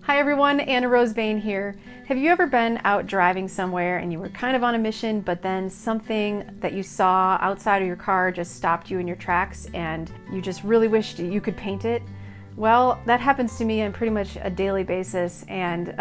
Hi everyone, Anna Rose Bain here. Have you ever been out driving somewhere and you were kind of on a mission, but then something that you saw outside of your car just stopped you in your tracks and you just really wished you could paint it? Well, that happens to me on pretty much a daily basis, and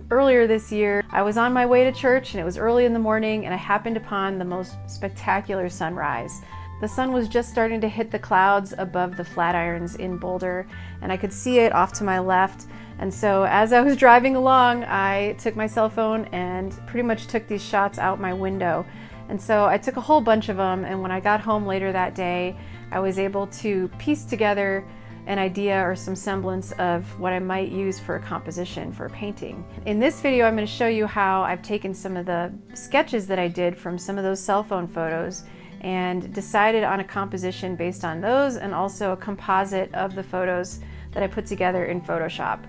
earlier this year I was on my way to church and it was early in the morning and I happened upon the most spectacular sunrise. The sun was just starting to hit the clouds above the Flatirons in Boulder, and I could see it off to my left. And so as I was driving along, I took my cell phone and pretty much took these shots out my window. And so I took a whole bunch of them, and when I got home later that day, I was able to piece together an idea or some semblance of what I might use for a composition for a painting. In this video, I'm going to show you how I've taken some of the sketches that I did from some of those cell phone photos and decided on a composition based on those, and also a composite of the photos that I put together in Photoshop.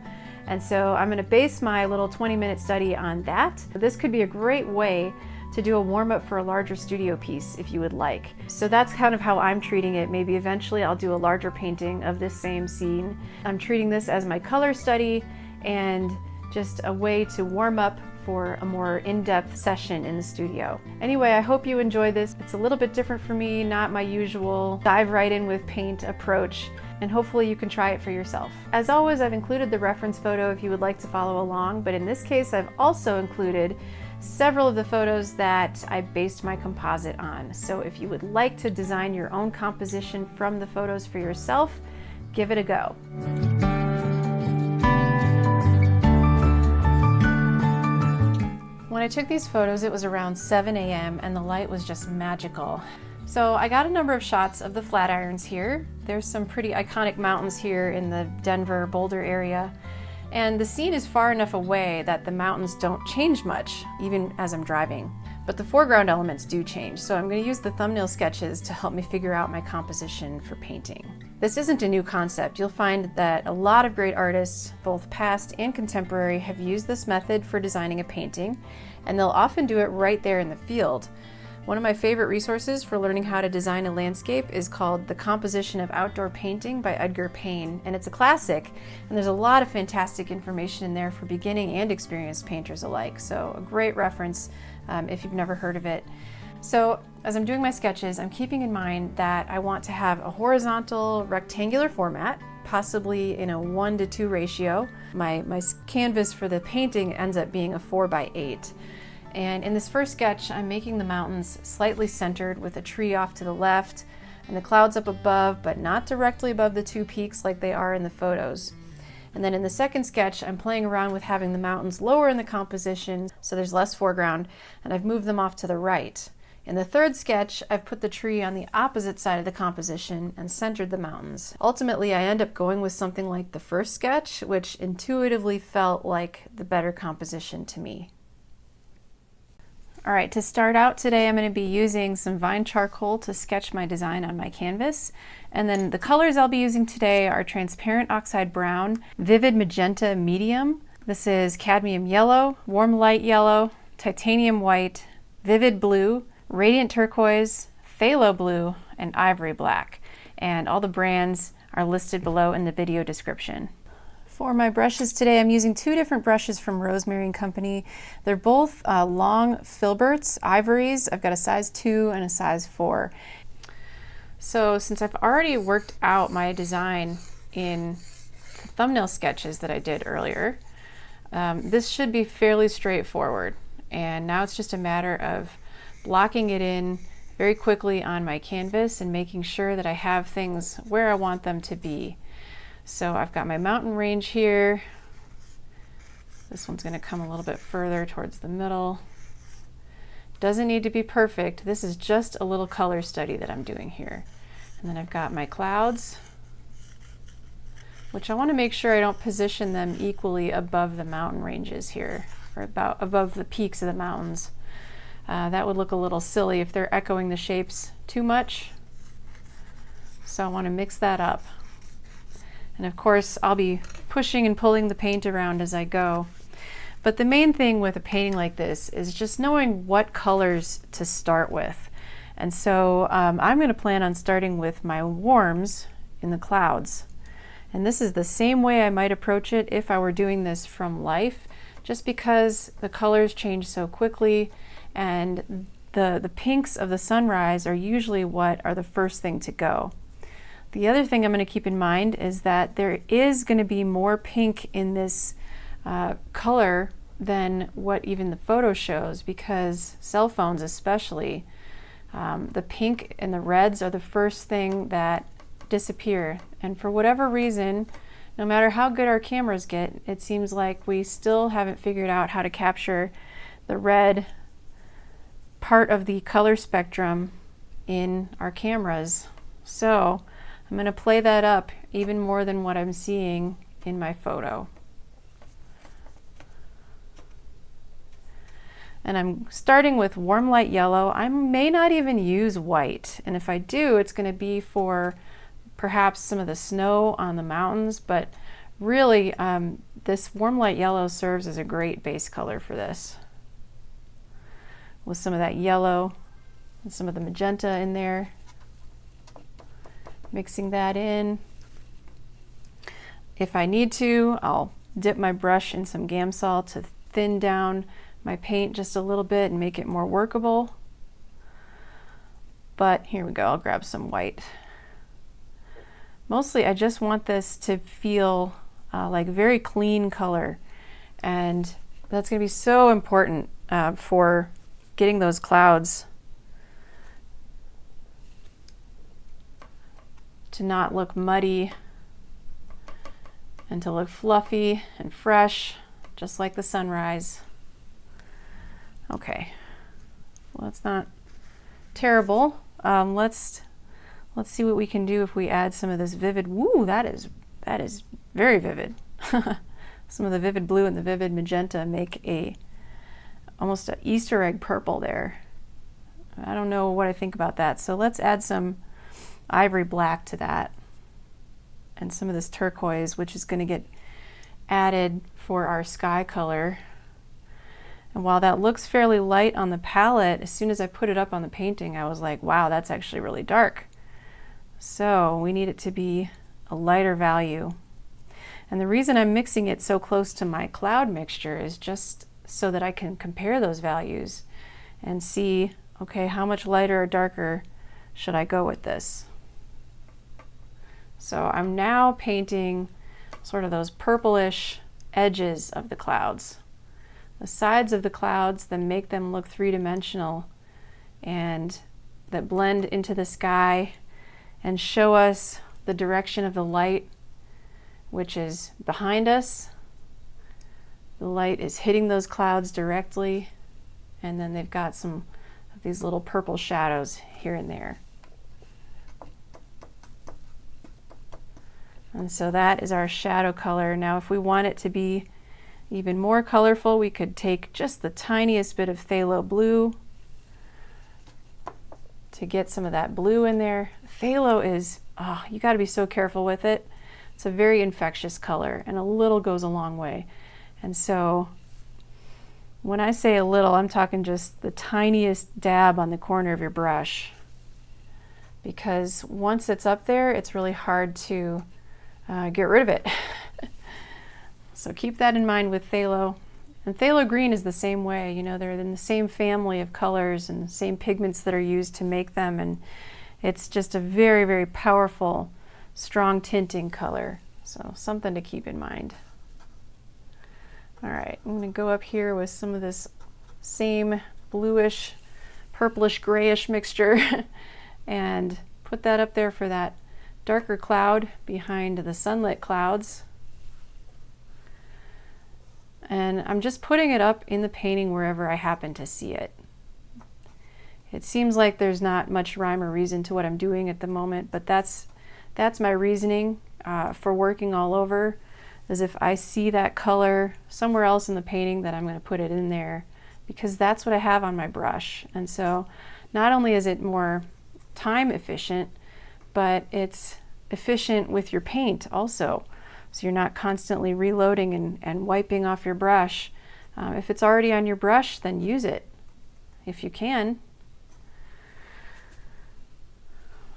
And so I'm going to base my little 20-minute study on that. This could be a great way to do a warm-up for a larger studio piece if you would like. So that's kind of how I'm treating it. Maybe eventually I'll do a larger painting of this same scene. I'm treating this as my color study and just a way to warm up for a more in-depth session in the studio. Anyway, I hope you enjoy this. It's a little bit different for me, not my usual dive right in with paint approach, and hopefully you can try it for yourself. As always, I've included the reference photo if you would like to follow along, but in this case I've also included several of the photos that I based my composite on. So if you would like to design your own composition from the photos for yourself, give it a go. When I took these photos, it was around 7 a.m. and the light was just magical. So I got a number of shots of the Flatirons here. There's some pretty iconic mountains here in the Denver, Boulder area. And the scene is far enough away that the mountains don't change much, even as I'm driving. But the foreground elements do change, so I'm going to use the thumbnail sketches to help me figure out my composition for painting. This isn't a new concept. You'll find that a lot of great artists, both past and contemporary, have used this method for designing a painting, and they'll often do it right there in the field. One of my favorite resources for learning how to design a landscape is called The Composition of Outdoor Painting by Bain, and it's a classic, and there's a lot of fantastic information in there for beginning and experienced painters alike, so a great reference if you've never heard of it. So as I'm doing my sketches, I'm keeping in mind that I want to have a horizontal rectangular format, possibly in a 1:2 ratio. My canvas for the painting ends up being a 4:8. And in this first sketch, I'm making the mountains slightly centered with a tree off to the left and the clouds up above, but not directly above the two peaks like they are in the photos. And then in the second sketch, I'm playing around with having the mountains lower in the composition so there's less foreground, and I've moved them off to the right. In the third sketch, I've put the tree on the opposite side of the composition and centered the mountains. Ultimately, I end up going with something like the first sketch, which intuitively felt like the better composition to me. All right, to start out today, I'm going to be using some Vine charcoal to sketch my design on my canvas. And then the colors I'll be using today are transparent oxide brown, vivid magenta medium. This is cadmium yellow, warm light yellow, titanium white, vivid blue, radiant turquoise, phthalo blue, and ivory black. And all the brands are listed below in the video description. For my brushes today, I'm using two different brushes from Rosemary and Co. They're both long filberts, ivories. I've got a size 2 and a size 4. So since I've already worked out my design in the thumbnail sketches that I did earlier, this should be fairly straightforward. And now it's just a matter of blocking it in very quickly on my canvas and making sure that I have things where I want them to be. So I've got my mountain range here. This one's going to come a little bit further towards the middle. Doesn't need to be perfect. This is just a little color study that I'm doing here. And then I've got my clouds, which I want to make sure I don't position them equally above the mountain ranges here, or about above the peaks of the mountains. That would look a little silly if they're echoing the shapes too much. So I want to mix that up. And of course, I'll be pushing and pulling the paint around as I go. But the main thing with a painting like this is just knowing what colors to start with. And so I'm going to plan on starting with my warms in the clouds. And this is the same way I might approach it if I were doing this from life, just because the colors change so quickly, and the pinks of the sunrise are usually what are the first thing to go. The other thing I'm going to keep in mind is that there is going to be more pink in this color than what even the photo shows, because cell phones especially, the pink and the reds are the first thing that disappear. And for whatever reason, no matter how good our cameras get, it seems like we still haven't figured out how to capture the red part of the color spectrum in our cameras. So I'm going to play that up even more than what I'm seeing in my photo. And I'm starting with warm light yellow. I may not even use white, and if I do, it's going to be for perhaps some of the snow on the mountains, but really this warm light yellow serves as a great base color for this, with some of that yellow and some of the magenta in there. Mixing that in. If I need to, I'll dip my brush in some Gamsol to thin down my paint just a little bit and make it more workable. But here we go, I'll grab some white. Mostly I just want this to feel like very clean color, and that's going to be so important for getting those clouds to not look muddy and to look fluffy and fresh, just like the sunrise. Okay, well, that's not terrible. Let's see what we can do if we add some of this vivid. Woo, that is very vivid. Some of the vivid blue and the vivid magenta make almost an Easter egg purple there. I don't know what I think about that. So let's add some ivory black to that, and some of this turquoise, which is going to get added for our sky color. And while that looks fairly light on the palette, as soon as I put it up on the painting, I was like, wow, that's actually really dark. So we need it to be a lighter value. And the reason I'm mixing it so close to my cloud mixture is just so that I can compare those values and see, okay, how much lighter or darker should I go with this? So I'm now painting sort of those purplish edges of the clouds, the sides of the clouds that make them look three-dimensional and that blend into the sky and show us the direction of the light, which is behind us. The light is hitting those clouds directly, and then they've got some of these little purple shadows here and there. And so that is our shadow color. Now if we want it to be even more colorful, we could take just the tiniest bit of phthalo blue to get some of that blue in there. Phthalo is, you got to be so careful with it. It's a very infectious color, and a little goes a long way. And so when I say a little, I'm talking just the tiniest dab on the corner of your brush, because once it's up there, it's really hard to get rid of it. So keep that in mind with phthalo. And phthalo green is the same way. You know, they're in the same family of colors and the same pigments that are used to make them, and it's just a very, very powerful, strong tinting color. So something to keep in mind. All right, I'm going to go up here with some of this same bluish, purplish, grayish mixture and put that up there for that darker cloud behind the sunlit clouds. And I'm just putting it up in the painting wherever I happen to see it. It seems like there's not much rhyme or reason to what I'm doing at the moment, but that's my reasoning for working all over, is if I see that color somewhere else in the painting, that I'm going to put it in there, because that's what I have on my brush. And so not only is it more time efficient, but it's efficient with your paint also. So you're not constantly reloading and wiping off your brush. If it's already on your brush, then use it if you can.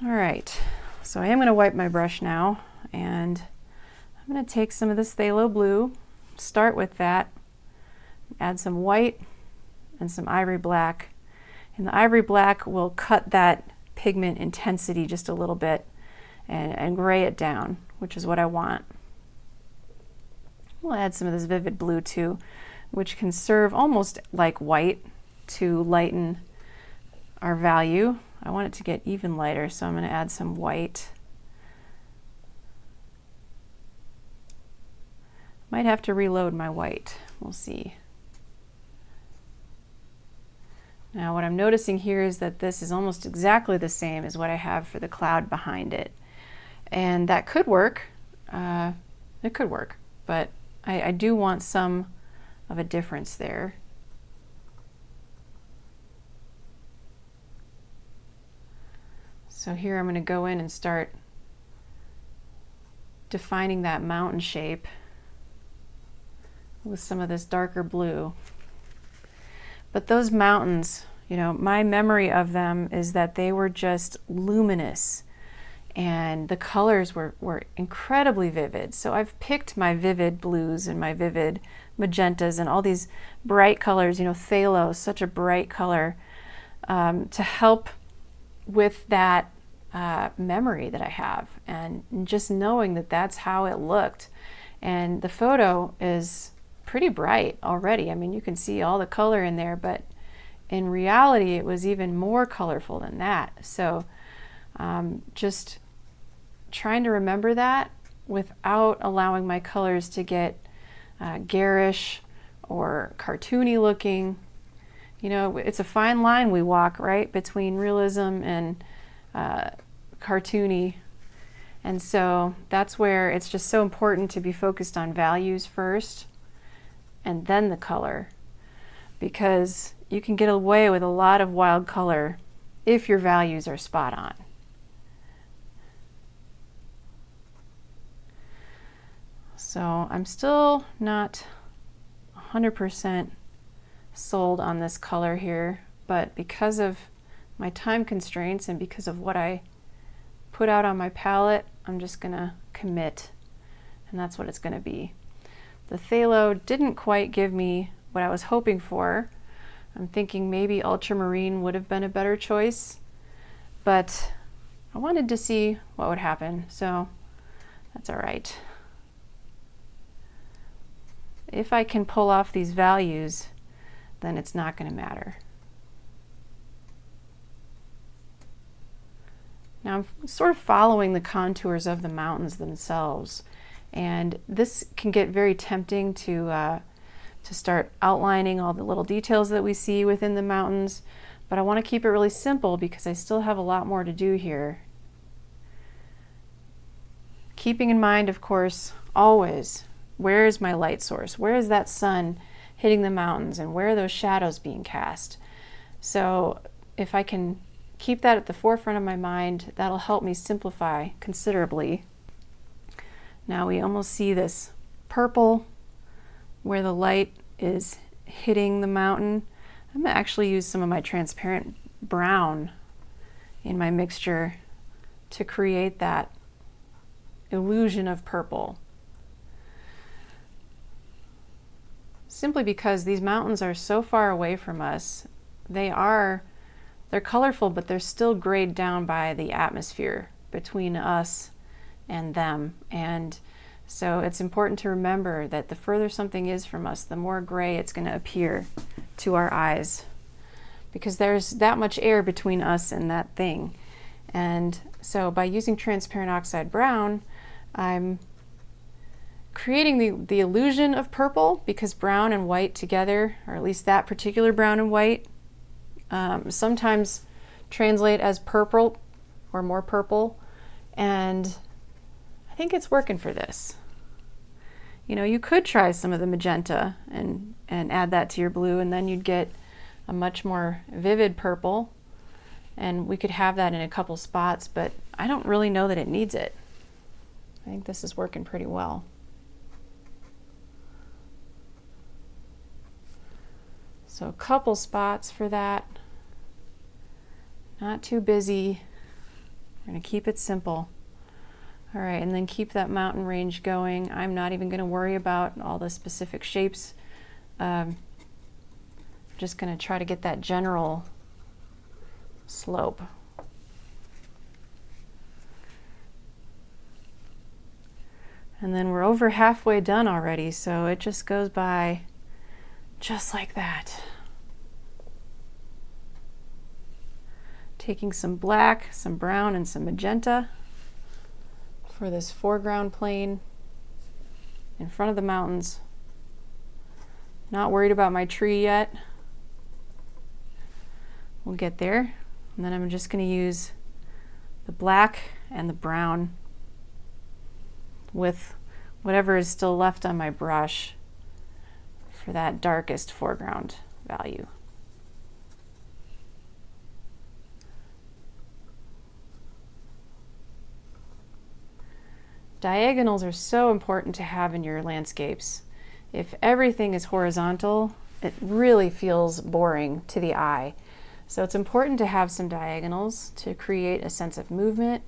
All right, so I am going to wipe my brush now, and I'm going to take some of this phthalo blue, start with that, add some white and some ivory black. And the ivory black will cut that pigment intensity just a little bit and gray it down, which is what I want. We'll add some of this vivid blue too, which can serve almost like white to lighten our value. I want it to get even lighter, so I'm going to add some white. Might have to reload my white. We'll see. Now what I'm noticing here is that this is almost exactly the same as what I have for the cloud behind it. And that could work. It could work, but I do want some of a difference there. So here I'm going to go in and start defining that mountain shape with some of this darker blue. But those mountains, you know, my memory of them is that they were just luminous and the colors were incredibly vivid. So I've picked my vivid blues and my vivid magentas and all these bright colors, you know, phthalo, such a bright color, to help with that memory that I have, and just knowing that that's how it looked. And the photo is pretty bright already. I mean, you can see all the color in there, but in reality it was even more colorful than that. So just trying to remember that without allowing my colors to get garish or cartoony looking. You know, it's a fine line we walk, right, between realism and cartoony. And so that's where it's just so important to be focused on values first and then the color, because you can get away with a lot of wild color if your values are spot on. So I'm still not 100% sold on this color here, but because of my time constraints and because of what I put out on my palette, I'm just gonna commit, and that's what it's gonna be. The phthalo didn't quite give me what I was hoping for. I'm thinking maybe ultramarine would have been a better choice, but I wanted to see what would happen, so that's all right. If I can pull off these values, then it's not going to matter. Now I'm sort of following the contours of the mountains themselves, and this can get very tempting to start outlining all the little details that we see within the mountains, but I want to keep it really simple because I still have a lot more to do here. Keeping in mind, of course, always, where is my light source? Where is that sun hitting the mountains, and where are those shadows being cast? So if I can keep that at the forefront of my mind, that'll help me simplify considerably. Now we almost see this purple where the light is hitting the mountain. I'm going to actually use some of my transparent brown in my mixture to create that illusion of purple. Simply because these mountains are so far away from us. They're colorful, but they're still grayed down by the atmosphere between us and them. And so it's important to remember that the further something is from us, the more gray it's going to appear to our eyes, because there's that much air between us and that thing. And so by using transparent oxide brown, I'm creating the illusion of purple, because brown and white together, or at least that particular brown and white, sometimes translate as purple or more purple, and I think it's working for this. You know, you could try some of the magenta and add that to your blue, and then you'd get a much more vivid purple, and we could have that in a couple spots, but I don't really know that it needs it. I think this is working pretty well. So a couple spots for that. Not too busy. We're going to keep it simple. All right, and then keep that mountain range going. I'm not even going to worry about all the specific shapes. Just going to try to get that general slope. And then we're over halfway done already, so it just goes by just like that. Taking some black, some brown, and some magenta for this foreground plane in front of the mountains. Not worried about my tree yet. We'll get there. And then I'm just going to use the black and the brown with whatever is still left on my brush for that darkest foreground value. Diagonals are so important to have in your landscapes. If everything is horizontal, it really feels boring to the eye. So it's important to have some diagonals to create a sense of movement,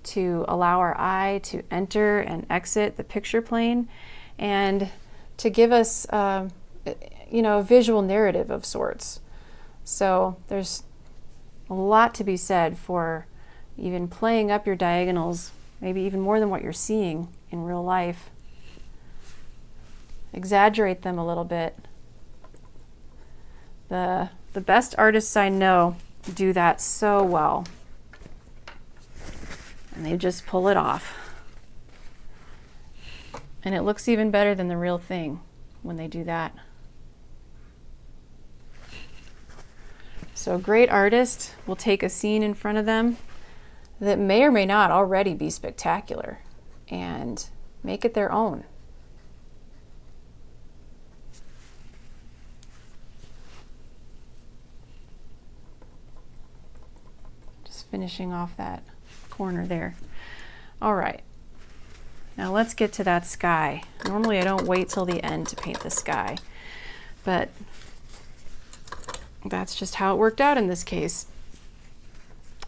to allow our eye to enter and exit the picture plane, and to give us a visual narrative of sorts. So there's a lot to be said for even playing up your diagonals, maybe even more than what you're seeing in real life. Exaggerate them a little bit. The best artists I know do that so well. And they just pull it off. And it looks even better than the real thing when they do that. So a great artist will take a scene in front of them that may or may not already be spectacular and make it their own. Just finishing off that corner there. All right, now let's get to that sky. Normally I don't wait till the end to paint the sky, but that's just how it worked out in this case.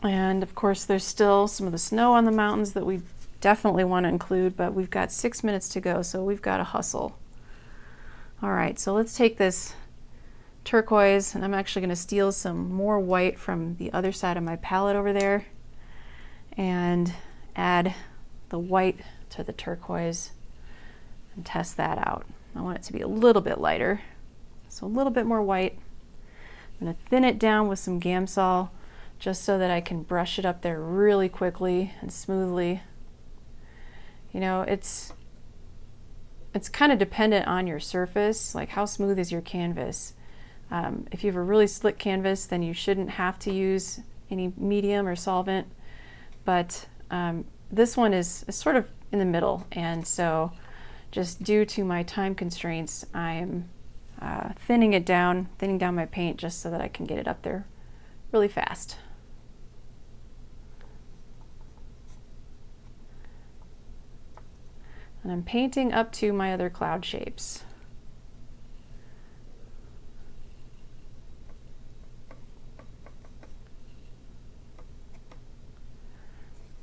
And of course there's still some of the snow on the mountains that we definitely want to include, but we've got 6 minutes to go, so we've got to hustle. All right, so let's take this turquoise, and I'm actually going to steal some more white from the other side of my palette over there and add the white to the turquoise and test that out. I want it to be a little bit lighter, so a little bit more white. I'm going to thin it down with some Gamsol just so that I can brush it up there really quickly and smoothly. You know, it's kind of dependent on your surface, like how smooth is your canvas. If you have a really slick canvas, then you shouldn't have to use any medium or solvent, but this one is sort of in the middle, and so just due to my time constraints, I'm thinning down my paint just so that I can get it up there really fast. And I'm painting up to my other cloud shapes.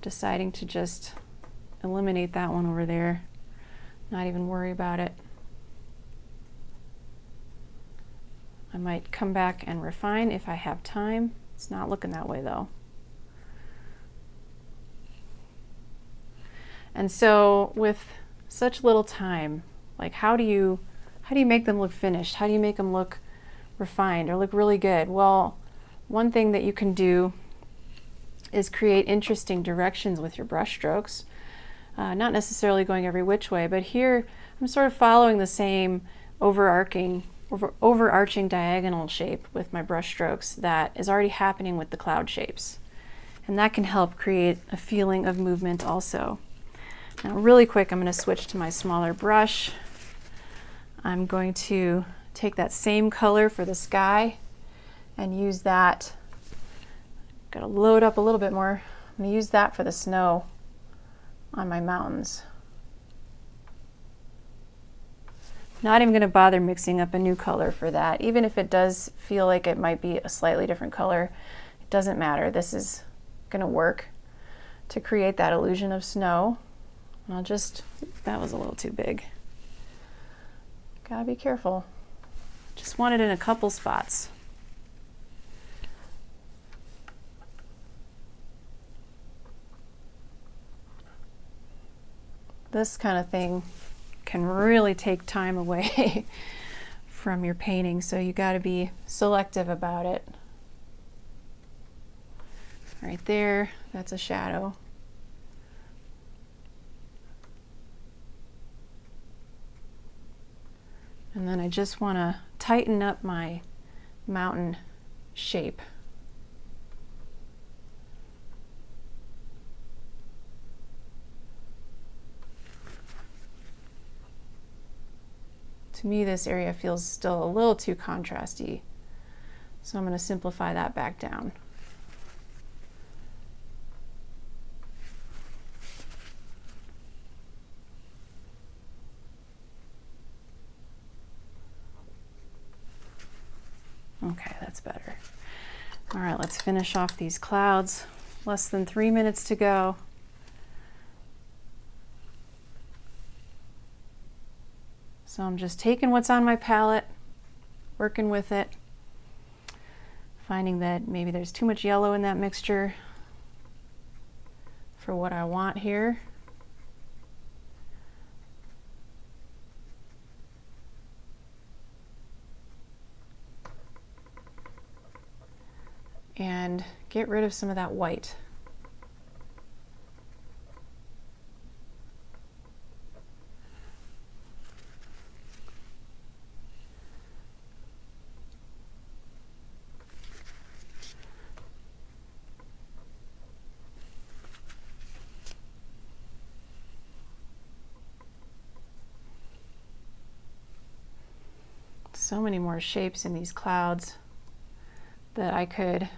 Deciding to just eliminate that one over there, not even worry about it. I might come back and refine if I have time. It's not looking that way though. And so with such little time, like how do you make them look finished? How do you make them look refined or look really good? Well, one thing that you can do is create interesting directions with your brush strokes. Not necessarily going every which way, but here I'm sort of following the same overarching diagonal shape with my brush strokes that is already happening with the cloud shapes. And that can help create a feeling of movement also. Now really quick, I'm going to switch to my smaller brush. I'm going to take that same color for the sky and use that. Got to load up a little bit more. I'm going to use that for the snow on my mountains. Not even going to bother mixing up a new color for that. Even if it does feel like it might be a slightly different color, it doesn't matter. This is going to work to create that illusion of snow. that was a little too big. Gotta be careful. Just want it in a couple spots. This kind of thing can really take time away from your painting, so you got to be selective about it. Right there, that's a shadow. And then I just want to tighten up my mountain shape. To me, this area feels still a little too contrasty, so I'm going to simplify that back down. Okay, that's better. All right, let's finish off these clouds. Less than 3 minutes to go. So I'm just taking what's on my palette, working with it, finding that maybe there's too much yellow in that mixture for what I want here. And get rid of some of that white. So many more shapes in these clouds that I could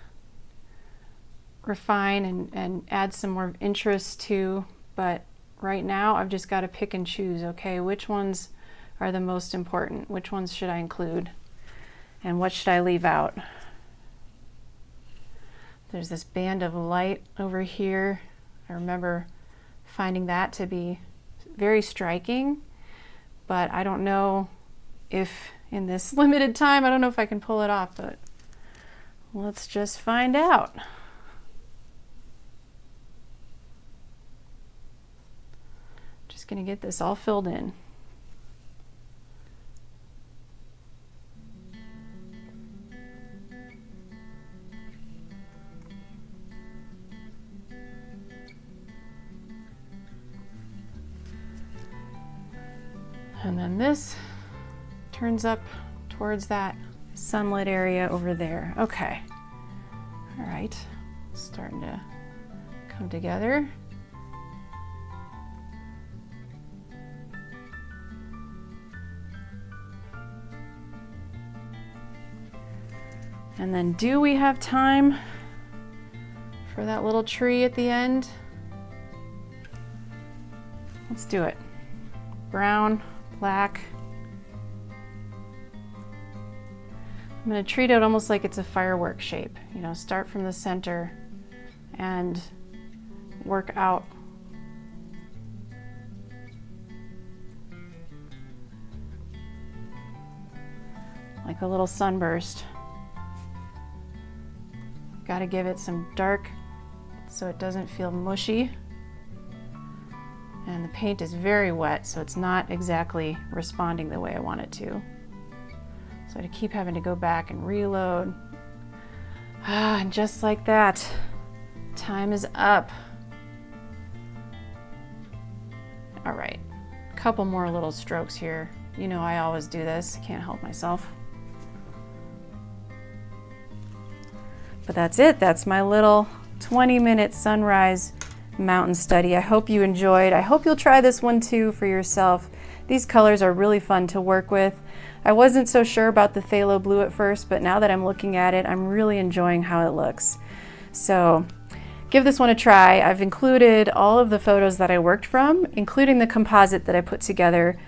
refine and add some more interest to, but right now I've just got to pick and choose, okay, which ones are the most important? Which ones should I include? And what should I leave out? There's this band of light over here. I remember finding that to be very striking, but I don't know if in this limited time, I don't know if I can pull it off, but let's just find out. Just gonna get this all filled in. And then this turns up towards that sunlit area over there. Okay. All right. Starting to come together. And then do we have time for that little tree at the end? Let's do it. Brown, black. I'm going to treat it almost like it's a firework shape. You know, start from the center and work out. Like a little sunburst. Got to give it some dark so it doesn't feel mushy. And the paint is very wet, so it's not exactly responding the way I want it to. So I keep having to go back and reload. And just like that, time is up. All right, a couple more little strokes here. You know I always do this, can't help myself. But that's it, that's my little 20-minute sunrise mountain study. I hope you enjoyed. I hope you'll try this one too for yourself. These colors are really fun to work with. I wasn't so sure about the phthalo blue at first, but now that I'm looking at it, I'm really enjoying how it looks. So give this one a try. I've included all of the photos that I worked from, including the composite that I put together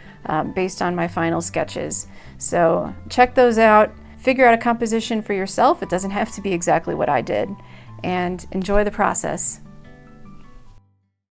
based on my final sketches. So check those out. Figure out a composition for yourself. It doesn't have to be exactly what I did. And enjoy the process.